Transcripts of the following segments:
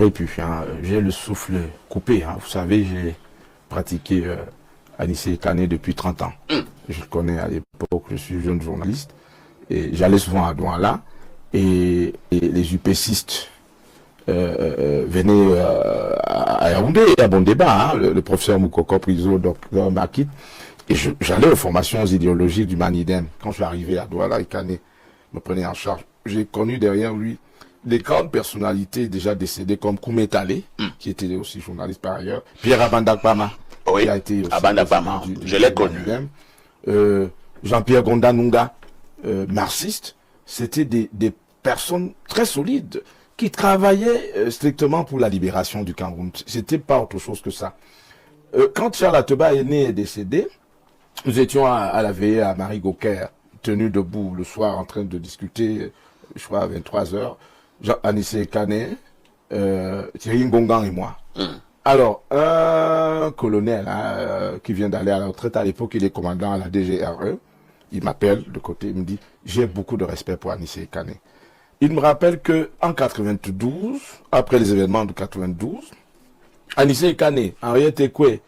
Et puis, hein, j'ai le souffle coupé. Hein. Vous savez, j'ai pratiqué Anissé Kane depuis 30 ans. Je le connais à l'époque, je suis jeune journaliste. Et j'allais souvent à Douala. Et les UPCistes venaient à Yaoundé, il y a bon débat. Hein, le professeur Moukoko Priso, Dr Makit. Et j'allais aux formations idéologiques du Manidem. Quand je suis arrivé à Douala, Kane me prenait en charge. J'ai connu derrière lui des grandes personnalités déjà décédées comme Koumé Talé, qui était aussi journaliste par ailleurs, Pierre Abandakpama, oui, qui a été aussi Abandakpama, je l'ai connu. Jean-Pierre Gondanunga, marxiste. C'était des personnes très solides qui travaillaient strictement pour la libération du Cameroun. C'était pas autre chose que ça. Quand Charles Ateba est né et décédé, nous étions à la veillée à Marie Gauquer, tenus debout le soir en train de discuter, je crois à 23h. Anissé Kane, Thierry Ngongan et moi. Alors, un colonel hein, qui vient d'aller à la retraite, à l'époque il est commandant à la DGRE, il m'appelle de côté, il me dit « J'ai beaucoup de respect pour Anissé Kane ». Il me rappelle qu'en 92, après les événements de 92, Anissé Kane, Henriette Ekwe,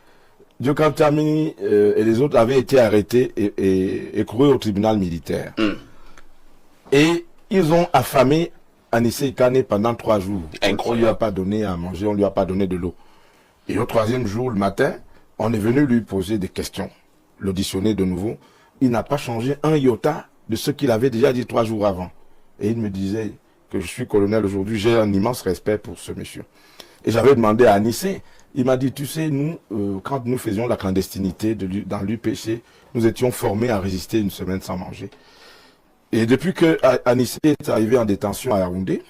Diokan Tamini et les autres avaient été arrêtés et courus au tribunal militaire. Et ils ont affamé Anissé Kane pendant 3 jours. On ne lui a pas donné à manger, on ne lui a pas donné de l'eau. Et au 3e jour, le matin, on est venu lui poser des questions, l'auditionner de nouveau. Il n'a pas changé un iota de ce qu'il avait déjà dit 3 jours avant. Et il me disait que je suis colonel aujourd'hui, j'ai un immense respect pour ce monsieur. Et j'avais demandé à Anissé, il m'a dit, tu sais, nous, quand nous faisions la clandestinité dans l'UPC, nous étions formés à résister une semaine sans manger. Et depuis que Anissé est arrivé en détention à Yaoundé,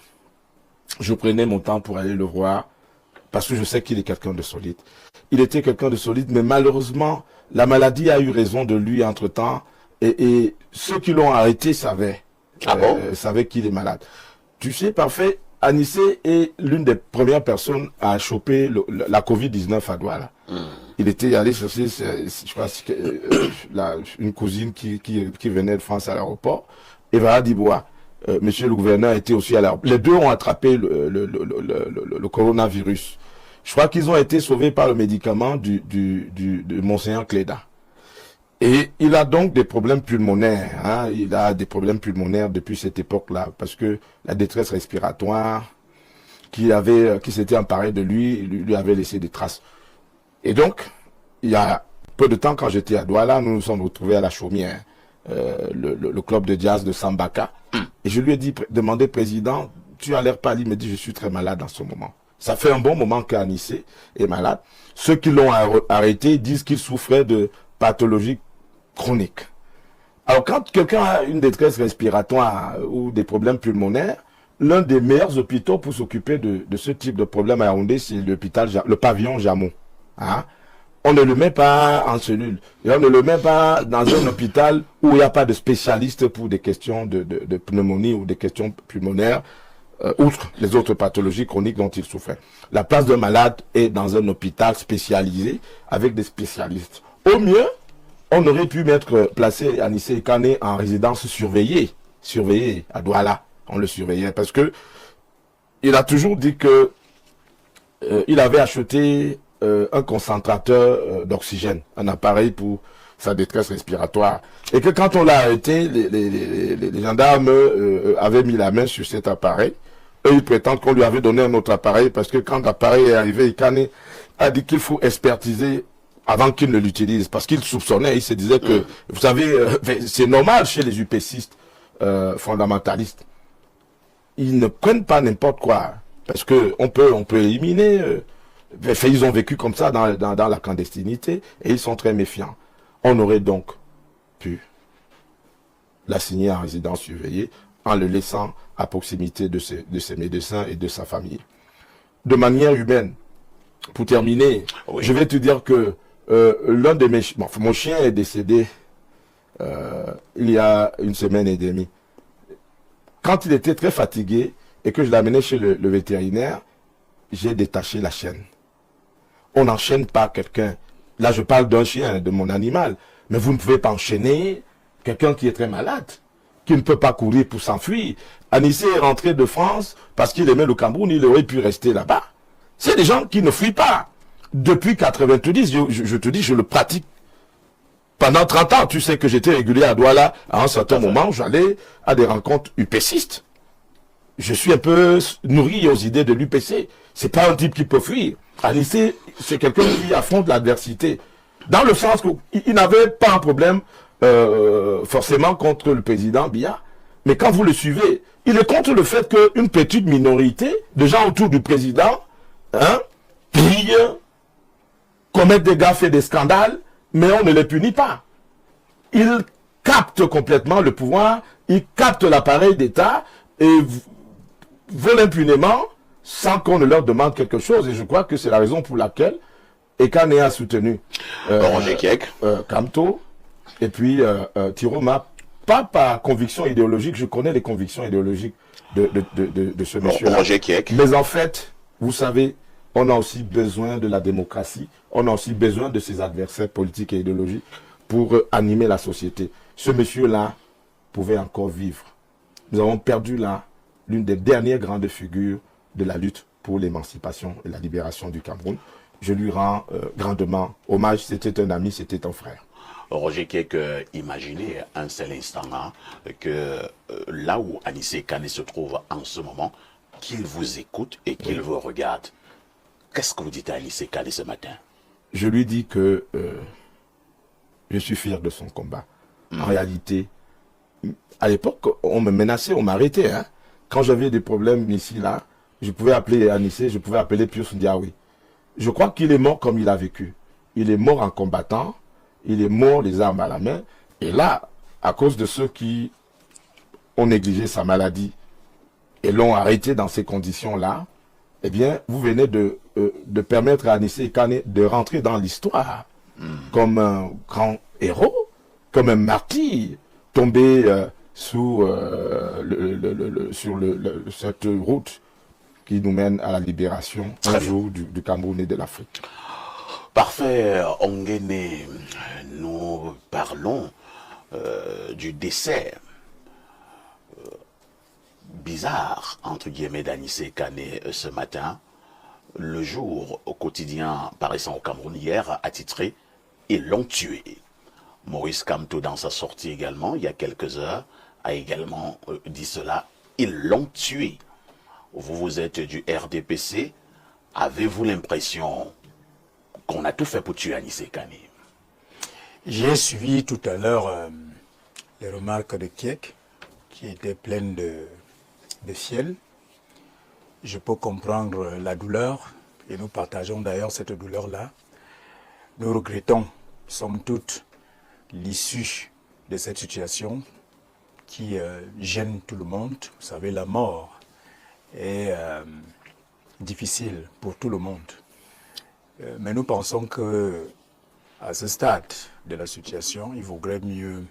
je prenais mon temps pour aller le voir, parce que je sais qu'il est quelqu'un de solide. Il était quelqu'un de solide, mais malheureusement, la maladie a eu raison de lui entre-temps, et ceux qui l'ont arrêté savaient, savaient qu'il est malade. Tu sais, parfait, Anissé est l'une des premières personnes à choper la Covid-19 à Douala. Il était allé chercher, je crois, une cousine qui venait de France à l'aéroport. Eva Dibois, monsieur le gouverneur était aussi à l'aéroport. Les deux ont attrapé le coronavirus. Je crois qu'ils ont été sauvés par le médicament de Monseigneur Cléda. Et il a donc des problèmes pulmonaires. Hein. Il a des problèmes pulmonaires depuis cette époque-là, parce que la détresse respiratoire qui s'était emparée de lui avait laissé des traces. Et donc, il y a peu de temps, quand j'étais à Douala, nous nous sommes retrouvés à la Chaumière, le club de jazz de Sambaka. Et je lui ai demandé, président, tu as l'air pâle. Il me dit, je suis très malade en ce moment. Ça fait un bon moment qu'Anissé est malade. Ceux qui l'ont arrêté disent qu'il souffrait de pathologies chroniques. Alors, quand quelqu'un a une détresse respiratoire ou des problèmes pulmonaires, l'un des meilleurs hôpitaux pour s'occuper de ce type de problème à Yaoundé, c'est le pavillon Jamon. Hein? On ne le met pas en cellule. Et on ne le met pas dans un hôpital où il n'y a pas de spécialiste pour des questions de pneumonie ou des questions pulmonaires, outre les autres pathologies chroniques dont il souffrait. La place d'un malade est dans un hôpital spécialisé avec des spécialistes. Au mieux, on aurait pu placer Anissé Kane en résidence surveillée à Douala. On le surveillait parce que il a toujours dit que il avait acheté un concentrateur d'oxygène, un appareil pour sa détresse respiratoire. Et que quand on l'a arrêté, les gendarmes avaient mis la main sur cet appareil. Eux, ils prétendent qu'on lui avait donné un autre appareil parce que quand l'appareil est arrivé, Kane a dit qu'il faut expertiser avant qu'il ne l'utilise. Parce qu'il soupçonnait, il se disait que, vous savez, c'est normal chez les UPCistes fondamentalistes. Ils ne prennent pas n'importe quoi. Parce que on peut éliminer... ils ont vécu comme ça dans la clandestinité et ils sont très méfiants. On aurait donc pu l'assigner en résidence surveillée en le laissant à proximité de ses médecins et de sa famille. De manière humaine, pour terminer, je vais te dire que l'un de mon chien est décédé il y a 1 semaine et demie. Quand il était très fatigué et que je l'amenais chez le vétérinaire, j'ai détaché la chaîne. On n'enchaîne pas quelqu'un. Là, je parle d'un chien, de mon animal. Mais vous ne pouvez pas enchaîner quelqu'un qui est très malade, qui ne peut pas courir pour s'enfuir. Anissé est rentré de France parce qu'il aimait le Cameroun, il aurait pu rester là-bas. C'est des gens qui ne fuient pas. Depuis 90, je te dis, je le pratique pendant 30 ans. Tu sais que j'étais régulier à Douala. À un certain moment, j'allais à des rencontres UPCistes. Je suis un peu nourri aux idées de l'UPC. C'est pas un type qui peut fuir. Anissé, c'est quelqu'un qui affronte l'adversité. Dans le sens qu'il n'avait pas un problème forcément contre le président Biya. Mais quand vous le suivez, il est contre le fait qu'une petite minorité de gens autour du président pillent, commettent des gaffes et des scandales, mais on ne les punit pas. Ils captent complètement le pouvoir, ils captent l'appareil d'État et volent impunément sans qu'on ne leur demande quelque chose. Et je crois que c'est la raison pour laquelle Ekane a soutenu Roger Kiek, Kamto et puis Tiroma, pas par conviction idéologique, je connais les convictions idéologiques de ce monsieur-là. Roger Kiek. Mais en fait, vous savez, on a aussi besoin de la démocratie, on a aussi besoin de ses adversaires politiques et idéologiques pour animer la société. Ce monsieur-là pouvait encore vivre. Nous avons perdu là l'une des dernières grandes figures de la lutte pour l'émancipation et la libération du Cameroun. Je lui rends grandement hommage. C'était un ami, c'était un frère. Roger Kiek, imaginez un seul instant que là où Anissé Kane se trouve en ce moment, qu'il vous écoute et qu'il vous regarde. Qu'est-ce que vous dites à Anissé Kane ce matin? Je lui dis que je suis fier de son combat. En réalité, à l'époque, on me menaçait, on m'arrêtait. Hein. Quand j'avais des problèmes ici, là, je pouvais appeler Anissé, je pouvais appeler Pius Ndiaoui. Je crois qu'il est mort comme il a vécu. Il est mort en combattant, il est mort les armes à la main. Et là, à cause de ceux qui ont négligé sa maladie et l'ont arrêté dans ces conditions-là, eh bien, vous venez de permettre à Anissé Kane de rentrer dans l'histoire comme un grand héros, comme un martyr, tombé sur cette route qui nous mène à la libération un jour du Cameroun et de l'Afrique. Parfait, Ongene, nous parlons du décès bizarre, entre guillemets, d'Anissé Kane ce matin. Le jour au quotidien paraissant au Cameroun hier a titré « Ils l'ont tué ». Maurice Kamto, dans sa sortie également, il y a quelques heures, a également dit cela « Ils l'ont tué ». Vous êtes du RDPC. Avez-vous l'impression qu'on a tout fait pour tuer Anissé Kane? J'ai suivi tout à l'heure les remarques de Kiek, qui étaient pleines de fiel. Je peux comprendre la douleur, et nous partageons d'ailleurs cette douleur-là. Nous regrettons, somme toute, l'issue de cette situation qui gêne tout le monde. Vous savez, la mort est difficile pour tout le monde. Mais nous pensons que à ce stade de la situation, il vaudrait mieux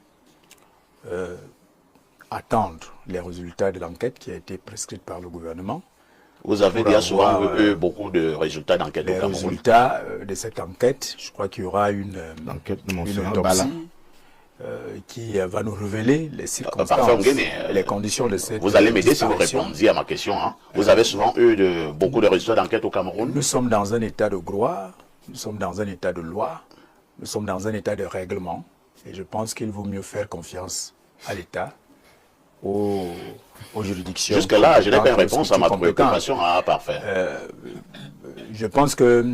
attendre les résultats de l'enquête qui a été prescrite par le gouvernement. Vous avez déjà souvent eu beaucoup de résultats d'enquête au Cameroun. Les résultats de cette enquête, je crois qu'il y aura une autopsie qui va nous révéler les circonstances, les conditions de cette Vous allez m'aider si vous répondiez à ma question. Hein. Vous avez souvent eu beaucoup de résultats d'enquête au Cameroun. Nous sommes dans un état de droit, nous sommes dans un état de loi, nous sommes dans un état de règlement. Et je pense qu'il vaut mieux faire confiance à l'État, aux juridictions. Jusque-là, je n'ai pas une réponse à ma préoccupation. Ah, parfait. Je pense que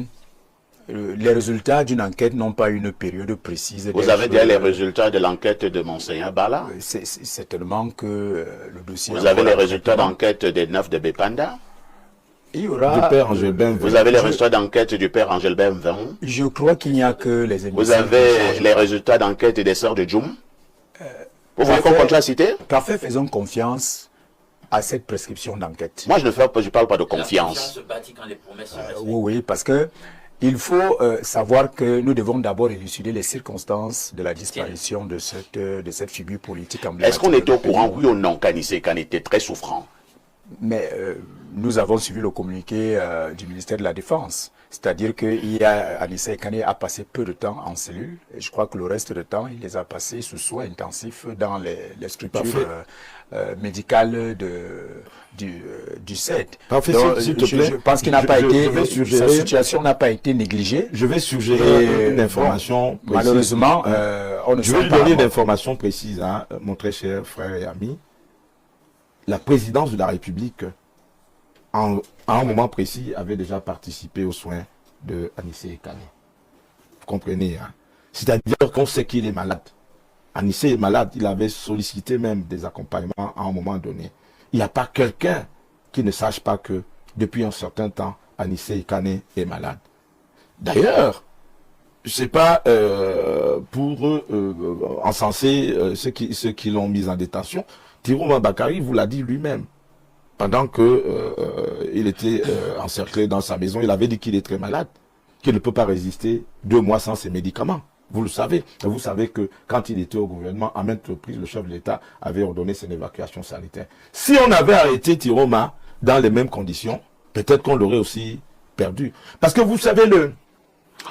les résultats d'une enquête n'ont pas une période précise. Vous avez déjà les résultats de l'enquête de Monseigneur Bala? C'est tellement que le dossier... Vous avez les résultats d'enquête des 9 de Bepanda? Il y aura... Du père Angel Ben. Vous avez les résultats d'enquête du père Angel Ben. Je crois qu'il n'y a que les émissions. Vous avez les résultats d'enquête des sœurs de Djoum? Vous voulez qu'on continue à citer? Parfait, faisons confiance à cette prescription d'enquête. Moi, je parle pas de confiance. Oui, parce que il faut savoir que nous devons d'abord élucider les circonstances de la disparition de cette figure politique emblématique. Est-ce qu'on était au courant, oui ou non, qu'Anissé Kane était très souffrant? Mais nous avons suivi le communiqué du ministère de la Défense. C'est-à-dire que Anissa Ekane a passé peu de temps en cellule. Et je crois que le reste du temps, il les a passés sous soins intensifs dans les structures médicales du CED. Parfait, donc, s'il te plaît, je pense qu'il n'a pas été, sa situation n'a pas été négligée. Je vais suggérer une information précise. Malheureusement, on ne je vais lui donner une information précise, hein, mon très cher frère et ami. La présidence de la République, à un moment précis, avait déjà participé aux soins de Anissé Ekane. Vous comprenez, hein? C'est-à-dire qu'on sait qu'il est malade. Anissé est malade, il avait sollicité même des accompagnements à un moment donné. Il n'y a pas quelqu'un qui ne sache pas que, depuis un certain temps, Anissé Ekane est malade. D'ailleurs, je ne sais pas pour encenser ceux qui l'ont mis en détention, Tiroma Bakari vous l'a dit lui-même. Pendant que il était encerclé dans sa maison, il avait dit qu'il est très malade, qu'il ne peut pas résister 2 mois sans ses médicaments. Vous le savez. Et vous savez que quand il était au gouvernement, à maintes reprises, le chef de l'État avait ordonné son évacuation sanitaire. Si on avait arrêté Tiroma dans les mêmes conditions, peut-être qu'on l'aurait aussi perdu. Parce que vous savez,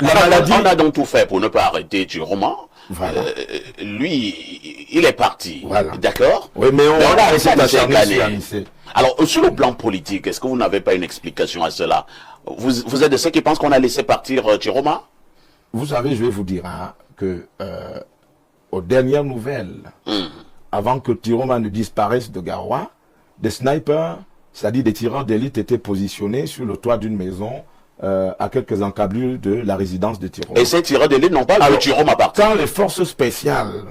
la maladie... On a donc tout fait pour ne pas arrêter Tiroma. Voilà. Lui, il est parti. Voilà. D'accord? Oui, mais on a arrêté Anissé. Alors, sur le plan politique, est-ce que vous n'avez pas une explication à cela? Vous êtes de ceux qui pensent qu'on a laissé partir Tiroma? Vous savez, je vais vous dire hein, que aux dernières nouvelles, avant que Tiroma ne disparaisse de Garoua, des snipers, c'est-à-dire des tireurs d'élite, étaient positionnés sur le toit d'une maison à quelques encablures de la résidence de Tiroma. Et ces tireurs d'élite n'ont pas vu Tiroma partir. Quand les forces spéciales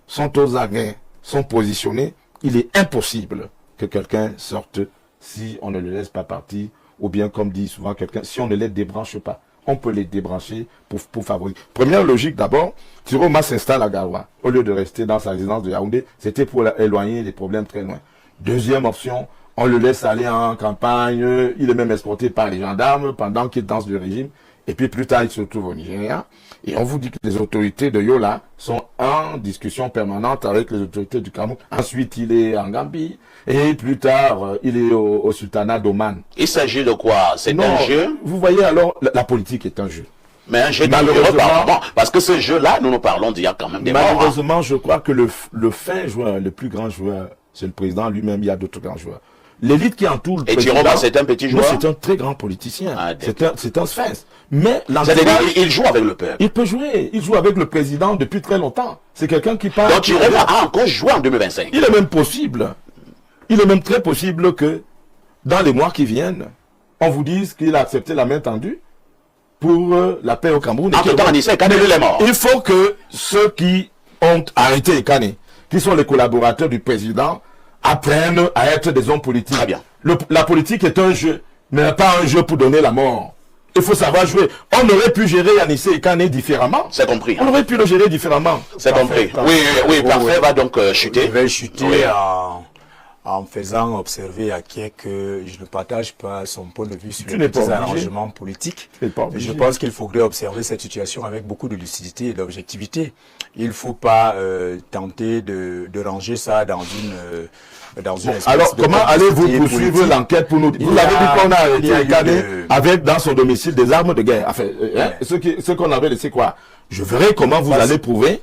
sont aux aguets, sont positionnées, il est impossible que quelqu'un sorte si on ne le laisse pas partir, ou bien comme dit souvent quelqu'un, si on ne les débranche pas. On peut les débrancher pour favoriser. Première logique d'abord, Tiroma s'installe à Garoua. Au lieu de rester dans sa résidence de Yaoundé, c'était pour éloigner les problèmes très loin. Deuxième option, on le laisse aller en campagne, il est même exporté par les gendarmes pendant qu'il danse du régime. Et puis plus tard, il se retrouve au Nigeria. Et on vous dit que les autorités de Yola sont en discussion permanente avec les autorités du Cameroun. Ensuite, il est en Gambie. Et plus tard, il est au sultanat d'Oman. Il s'agit de quoi? C'est un jeu? Vous voyez alors, la politique est un jeu. Mais un jeu malheureusement, parce que ce jeu-là, nous parlons d'il y a quand même des morts. Malheureusement, je crois que le fin joueur, le plus grand joueur, c'est le président lui-même. Il y a d'autres grands joueurs. L'élite qui entoure le président... Et Tiroma, c'est un petit joueur? C'est un très grand politicien. C'est un sphinx. Mais il joue avec le peuple. Il peut jouer. Il joue avec le président depuis très longtemps. C'est quelqu'un qui parle... Donc Tiroma a encore joué en 2025. Il est même possible. Il est même très possible que, dans les mois qui viennent, on vous dise qu'il a accepté la main tendue pour la paix au Cameroun. Entre-temps, Anissé Ekane est mort. Il faut que ceux qui ont arrêté Ekane, qui sont les collaborateurs du président, apprennent à être des hommes politiques. Très bien. La politique est un jeu, mais pas un jeu pour donner la mort. Il faut savoir jouer. On aurait pu gérer Anissé Ekane différemment. C'est compris. On aurait pu le gérer différemment. C'est compris. Oui, parfait, va donc chuter. Je vais chuter en faisant observer à Kiek que je ne partage pas son point de vue sur les petits arrangements politiques. Je pense qu'il faudrait observer cette situation avec beaucoup de lucidité et d'objectivité. Il ne faut pas tenter de ranger ça dans une espèce alors, comment allez-vous poursuivre l'enquête pour nous dire? Vous l'avez dit qu'on a arrêté Ekane avec dans son domicile des armes de guerre. Enfin, ce qu'on avait laissé quoi? Je verrai comment vous allez prouver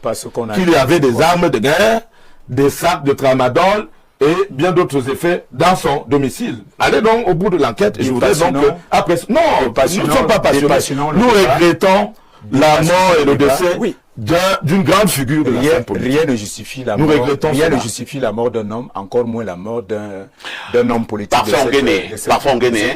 qu'il y avait des armes de guerre, des sacs de tramadol, et bien d'autres effets dans son domicile. Allez donc au bout de l'enquête et je voudrais donc après... Non, nous ne sommes pas passionnés. Nous regrettons la mort et le décès d'une grande figure de la scène politique. Rien ne justifie la mort. Rien ne justifie la mort d'un homme, encore moins la mort d'un homme politique. Parfois en Guinée,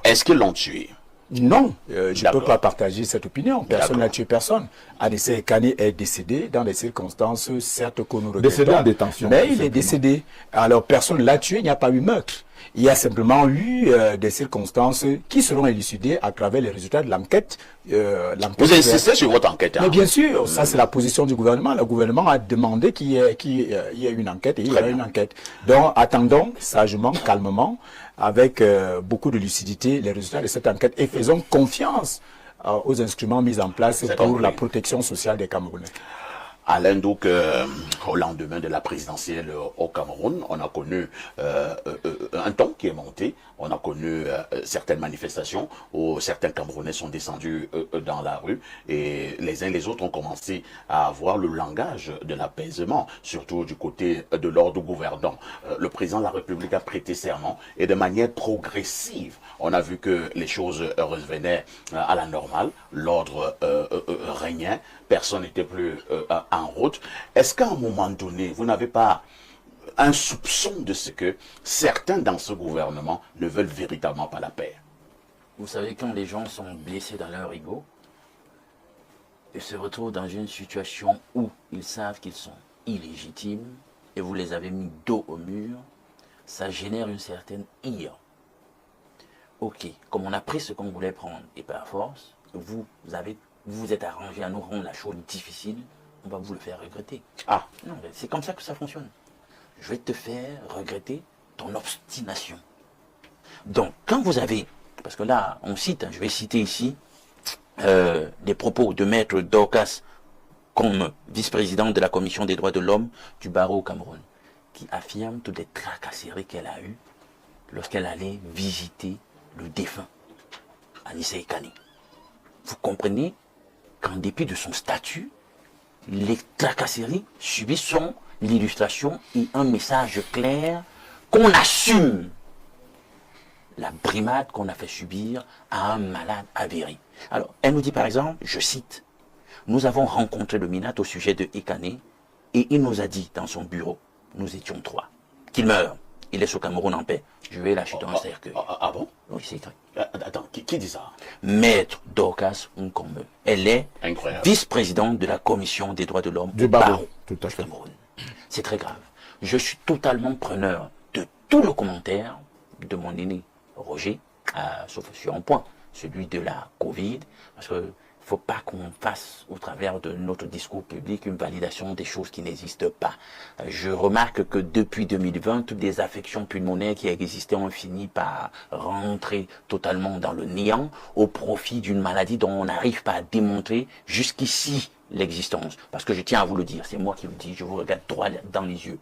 est-ce qu'ils l'ont tué? Non, je ne peux pas partager cette opinion. Personne n'a tué personne. Anissé Ekane est décédé dans des circonstances, certes, qu'on nous regrettons. Décédé en détention. Mais il est décédé. Alors, personne ne l'a tué, il n'y a pas eu meurtre. Il y a simplement eu des circonstances qui seront élucidées à travers les résultats de l'enquête. Vous insistez sur votre enquête. Mais bien sûr, ça c'est la position du gouvernement. Le gouvernement a demandé qu'il y ait une enquête et il y aura une enquête. Donc, attendons sagement, calmement, avec beaucoup de lucidité les résultats de cette enquête et faisons confiance aux instruments mis en place pour la protection sociale des Camerounais. Alain, donc, au lendemain de la présidentielle au Cameroun, on a connu un ton qui est monté, on a connu certaines manifestations où certains Camerounais sont descendus dans la rue et les uns les autres ont commencé à avoir le langage de l'apaisement, surtout du côté de l'ordre gouvernant. Le président de la République a prêté serment et de manière progressive, on a vu que les choses revenaient à la normale, l'ordre régnait, personne n'était plus en route. Est-ce qu'à un moment donné, vous n'avez pas un soupçon de ce que certains dans ce gouvernement ne veulent véritablement pas la paix? Vous savez, quand les gens sont blessés dans leur ego, ils se retrouvent dans une situation où ils savent qu'ils sont illégitimes et vous les avez mis dos au mur, ça génère une certaine ire. Ok, comme on a pris ce qu'on voulait prendre et par force, vous vous êtes arrangé à nous rendre la chose difficile, on va vous le faire regretter. Ah, Non, c'est comme ça que ça fonctionne. Je vais te faire regretter ton obstination. Donc, quand vous avez, parce que là, on cite, je vais citer ici, des propos de Maître Dorcas, comme vice-présidente de la Commission des droits de l'homme du barreau au Cameroun, qui affirme toutes les tracasseries qu'elle a eues lorsqu'elle allait visiter le défunt, Anissé Kane. Vous comprenez qu'en dépit de son statut, les tracasseries subies sont l'illustration et un message clair qu'on assume la brimade qu'on a fait subir à un malade avéré. Alors, elle nous dit par exemple, je cite, « Nous avons rencontré le Minat au sujet de Ekane et il nous a dit dans son bureau, nous étions 3, qu'il meurt. Il est au Cameroun en paix. Je vais l'acheter dans un cercueil. » Ah bon? Oui, c'est écrit. Attends, qui dit ça? Maître Dorcas Nkombe. Elle est Incroyable. vice-présidente de la Commission des droits de l'homme Du au barreau, tout à du fait. Cameroun. C'est très grave. Je suis totalement preneur de tout le commentaire de mon aîné Roger, sauf sur un point, celui de la Covid, parce que il ne faut pas qu'on fasse au travers de notre discours public une validation des choses qui n'existent pas. Je remarque que depuis 2020, toutes les affections pulmonaires qui existaient ont fini par rentrer totalement dans le néant au profit d'une maladie dont on n'arrive pas à démontrer jusqu'ici l'existence. Parce que je tiens à vous le dire, c'est moi qui le dis, je vous regarde droit dans les yeux.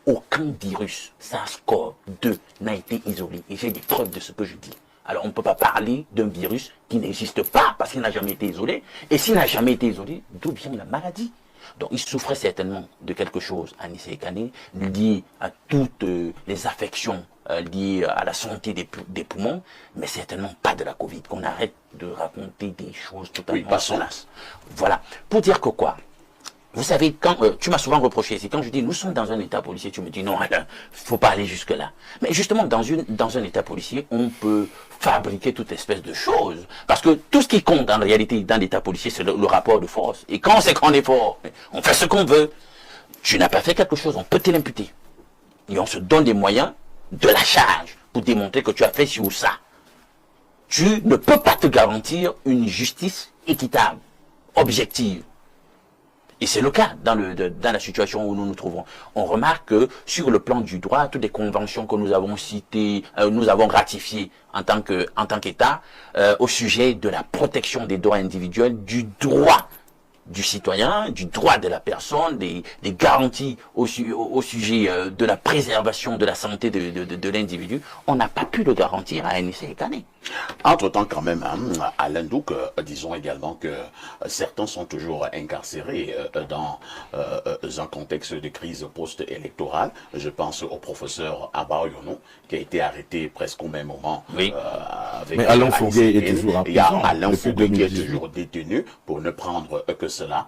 Aucun virus SARS-CoV-2 n'a été isolé. Et j'ai des preuves de ce que je dis. Alors on ne peut pas parler d'un virus qui n'existe pas parce qu'il n'a jamais été isolé. Et s'il n'a jamais été isolé, d'où vient la maladie? Donc il souffrait certainement de quelque chose, Anissé Kane, lié à toutes les affections liées à la santé des poumons, mais certainement pas de la Covid. Qu'on arrête de raconter des choses totalement salaces. Voilà. Pour dire que quoi? Vous savez, quand tu m'as souvent reproché, c'est quand je dis nous sommes dans un état policier, tu me dis non, Alain, faut pas aller jusque là. Mais justement, dans un état policier, on peut fabriquer toute espèce de choses. Parce que tout ce qui compte en réalité dans l'état policier, c'est le rapport de force. Et quand c'est qu'on est fort, on fait ce qu'on veut. Tu n'as pas fait quelque chose, on peut te l'imputer. Et on se donne des moyens de la charge pour démontrer que tu as fait ci ou ça. Tu ne peux pas te garantir une justice équitable, objective. Et c'est le cas dans la situation où nous nous trouvons. On remarque que sur le plan du droit, toutes les conventions que nous avons citées, nous avons ratifiées en tant qu'État, au sujet de la protection des droits individuels, du droit du citoyen, du droit de la personne, des garanties au sujet de la préservation de la santé de l'individu, on n'a pas pu le garantir à Anissé Kane. Entre-temps, quand même, hein, Alain Douk, disons également que certains sont toujours incarcérés dans un contexte de crise post-électorale. Je pense au professeur Abba Yono, qui a été arrêté presque au même moment. Oui. Mais Alain Fourguet est toujours en prison. Il y a prison Alain depuis Fourguet qui est 2018. toujours détenu, pour ne prendre que cela.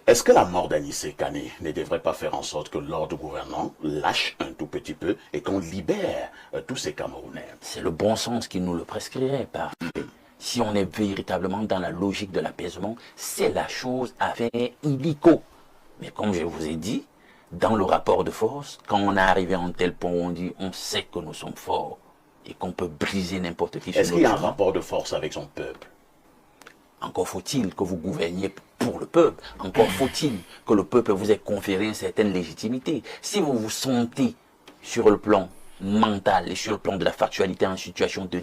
Est-ce que la mort d'Anissé Kane ne devrait pas faire en sorte que l'ordre gouvernant lâche un tout petit peu et qu'on libère tous ces Camerounais? C'est le bon sens qui nous le prescrirait. Si on est véritablement dans la logique de l'apaisement, c'est la chose à faire illico. Mais comme je vous ai dit, dans le rapport de force, quand on est arrivé en tel point où on dit on sait que nous sommes forts et qu'on peut briser n'importe qui. Est-ce qu'il y a un rapport de force avec son peuple? Encore faut-il que vous gouverniez pour le peuple. Encore faut-il que le peuple vous ait conféré une certaine légitimité. Si vous vous sentez sur le plan mental et sur le plan de la factualité en situation de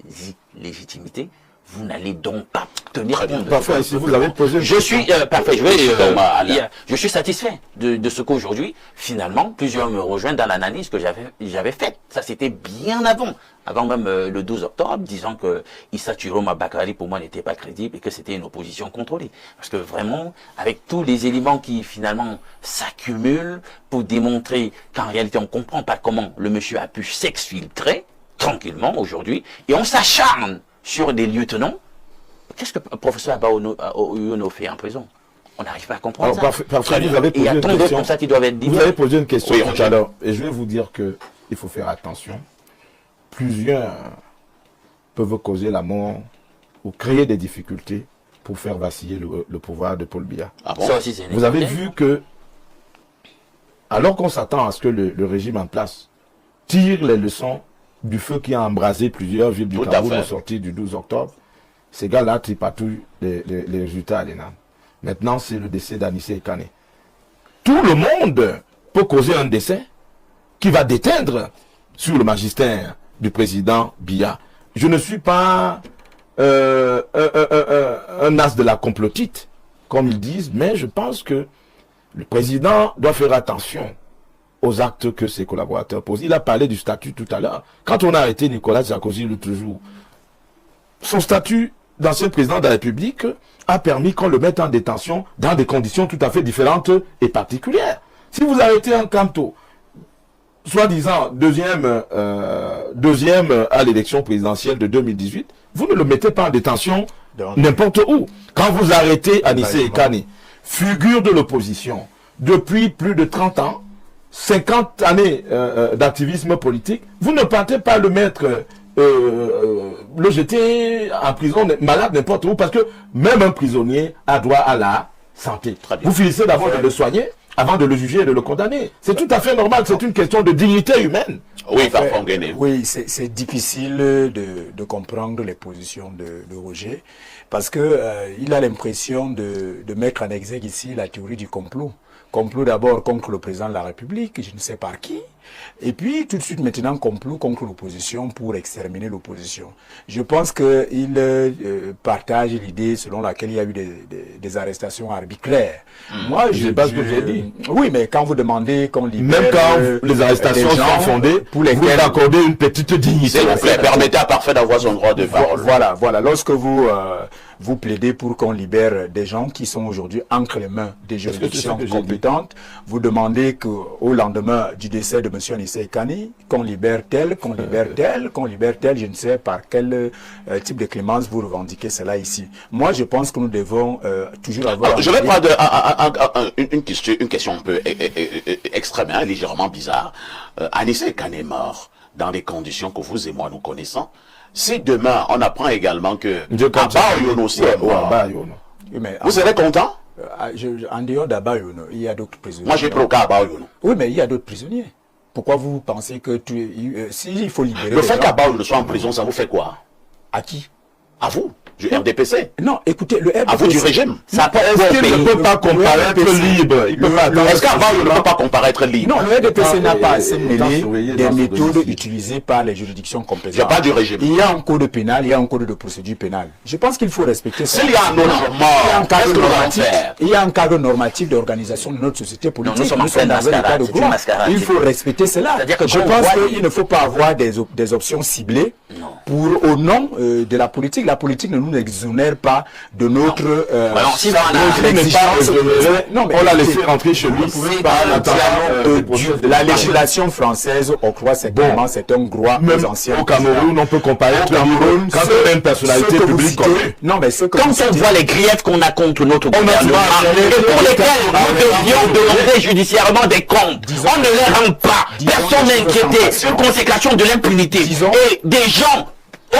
désillégitimité, vous n'allez donc pas tenir compte de Parfait, si vous avez posé une je suis parfait, Thomas, je suis satisfait de ce qu'aujourd'hui, finalement, plusieurs me rejoignent dans l'analyse que j'avais faite. Ça, c'était bien avant même le 12 octobre, disant que Issa Chiroma Bakari, pour moi, n'était pas crédible et que c'était une opposition contrôlée. Parce que vraiment, avec tous les éléments qui, finalement, s'accumulent pour démontrer qu'en réalité, on ne comprend pas comment le monsieur a pu s'exfiltrer tranquillement aujourd'hui, et on s'acharne sur des lieutenants. Qu'est-ce que le professeur Abaoyono fait en prison? On n'arrive pas à comprendre ça. Parfait, vous avez Et il y a tant d'autres comme ça qui doivent être dit. Vous avez posé une question tout à l'heure, et je vais vous dire que il faut faire attention. Plusieurs peuvent causer la mort ou créer des difficultés pour faire vaciller le pouvoir de Paul Biya. Ah bon? Ça aussi, c'est Vous avez vu que, alors qu'on s'attend à ce que le régime en place tire les leçons du feu qui a embrasé plusieurs villes du Cameroun au sortir du 12 octobre, ces gars-là tripatouillent les résultats à l'ENAM. Maintenant, c'est le décès d'Anissé Kane. Tout le monde peut causer un décès qui va déteindre sur le magistère du président Biya. Je ne suis pas un as de la complotite, comme ils disent, mais je pense que le président doit faire attention aux actes que ses collaborateurs posent. Il a parlé du statut tout à l'heure. Quand on a arrêté Nicolas Sarkozy l'autre jour, son statut d'ancien président de la République a permis qu'on le mette en détention dans des conditions tout à fait différentes et particulières. Si vous arrêtez un Kanto, soi-disant deuxième à l'élection présidentielle de 2018, vous ne le mettez pas en détention n'importe où. Quand vous arrêtez Anissé Kane, figure de l'opposition, depuis plus de 30 ans, 50 années d'activisme politique, vous ne partez pas le mettre, le jeter en prison, malade n'importe où, parce que même un prisonnier a droit à la santé. Vous finissez d'abord de le soigner avant de le juger et de le condamner. C'est tout à fait normal, c'est une question de dignité humaine. Oui, parfois on gagne. Oui, c'est difficile de comprendre les positions de Roger, parce que il a l'impression de mettre en exergue ici la théorie du complot. Complot d'abord contre le président de la République, je ne sais par qui, et puis tout de suite maintenant complot contre l'opposition pour exterminer l'opposition. Je pense qu'il partage l'idée selon laquelle il y a eu des arrestations arbitraires. Moi, je sais pas ce que j'ai dit. Oui, mais quand vous demandez qu'on libère... Même quand les arrestations sont fondées, pour vous accordez une petite dignité. S'il vous plaît, permettez à Parfait d'avoir son droit de parole. Voilà. Lorsque vous plaidez pour qu'on libère des gens qui sont aujourd'hui entre les mains des juridictions compétentes, vous demandez qu'au lendemain du décès de M. Anissé Kane, qu'on libère tel, qu'on libère tel, je ne sais par quel type de clémence vous revendiquez cela ici. Moi, je pense que nous devons toujours avoir... Alors, je vais prendre une question un peu extrême, légèrement bizarre. Anissé Kane est mort dans les conditions que vous et moi nous connaissons. Si demain, on apprend également que Abaoyono aussi est mort, vous serez content? En dehors d'Abaoyono, il y a d'autres prisonniers. Moi, j'ai pris au cas Abaoyono. Oui, mais il y a d'autres prisonniers. Pourquoi vous pensez que s'il faut libérer... Le fait qu'Abaoyono soit en prison, ça vous fait quoi? À qui? À vous, du RDPC. Non, écoutez, le RDPC... À vous du régime. Est-ce qu'il ne peut pas comparaître libre? Est-ce qu'Abaoyono ne peut pas comparaître libre? Non, le RDPC n'a pas assez mêlé des méthodes utilisées par les juridictions compétentes. Il n'y a pas du régime. Il y a un code pénal, il y a un code de procédure pénale. Je pense qu'il faut respecter ça. S'il y a un autre mort, il y a un cadre normatif d'organisation de notre société politique. Nous sommes dans un état de droit. Il faut respecter cela. Je pense qu'il ne faut pas avoir des options ciblées au nom de la politique. La politique ne nous exonère pas de notre exigence. Non, mais on l'a laissé rentrer chez lui. La législation française octroie certainement c'est un droit aux anciens. Au Cameroun, on peut comparer au Cameroun quand on a une personnalité publique connue. Non, mais ce que quand on voit les griefs qu'on a contre notre gouvernement et pour lesquels nous devions demander judiciairement des comptes, on ne les rend pas. Personne n'est inquiété. Une consécration de l'impunité. Et des gens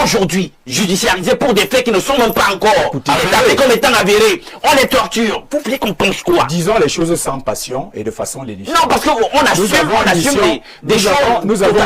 aujourd'hui judiciarisés pour des faits qui ne sont même pas encore établis comme étant avérés. On les torture. Vous voulez qu'on pense quoi? Disons les choses sans passion et de façon législative. Non, parce qu'on assume des choses. Nous avons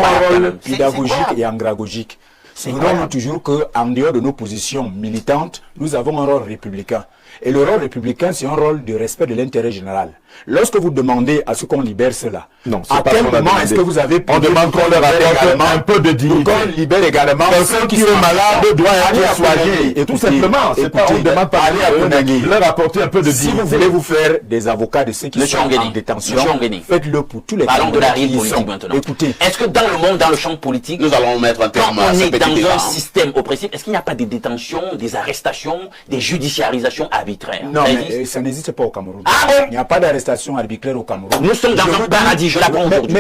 un rôle pédagogique et andragogique. Souvenons-nous toujours qu'en dehors de nos positions militantes, nous avons un rôle républicain. Et le rôle républicain, c'est un rôle de respect de l'intérêt général. Lorsque vous demandez à ce qu'on libère cela, non, à quel moment est-ce que vous avez... On demande qu'on leur apporte un peu de dignité. Qu'on libère également... Quelqu'un qui est malade doit être soigné. Tout simplement. On ne demande pas de leur apporter un peu de dignité. Si vous voulez vous faire des avocats de ceux qui sont en détention, faites-le pour tous les... Parlons de la réelle politique maintenant. Écoutez. Est-ce que dans le monde, dans le champ politique, nous allons mettre un terme à ce petit débat. Quand on est dans un système oppressif, est-ce qu'il n'y a pas des détentions, des arrestations, des judiciarisations arbitraires? Non, mais ça n'existe pas au Cameroun. Ah bon? Il n'y a pas d'arrestation arbitraire au Cameroun. Nous sommes dans un paradis, je l'apprends aujourd'hui.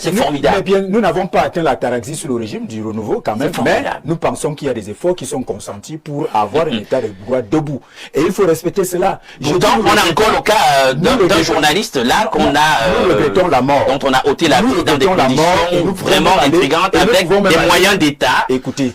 C'est formidable. Mais bien, nous n'avons pas atteint la taraxie sous le régime du renouveau quand même, mais nous pensons qu'il y a des efforts qui sont consentis pour avoir un état de droit debout. Et il faut respecter cela. Pourtant, on a encore le cas d'un journaliste là qu'on a... Nous regrettons la mort. Dont on a ôté la vie dans des conditions vraiment intrigantes avec des moyens d'État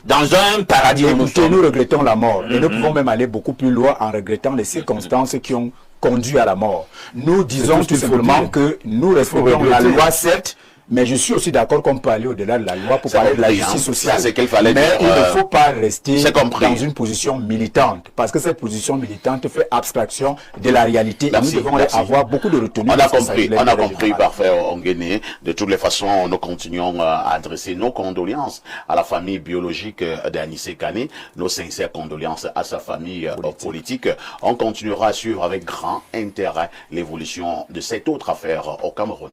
dans un paradis où nous sommes. Nous regrettons la mort. Et nous pouvons même aller beaucoup plus loin en regrettant les circonstances qui ont conduit à la mort. Nous disons tout simplement que nous respectons la loi, certes, mais je suis aussi d'accord qu'on peut aller au-delà de la loi pour parler de la justice sociale. C'est qu'il fallait mais il ne faut pas rester dans une position militante, parce que cette position militante fait abstraction de la réalité. Et nous devons avoir beaucoup de retenue. On a compris, parfait, Onguéné. De toutes les façons, nous continuons à adresser nos condoléances à la famille biologique d'Anissé Kane, nos sincères condoléances à sa famille politique. On continuera à suivre avec grand intérêt l'évolution de cette autre affaire au Cameroun.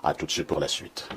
À tout de suite pour la suite.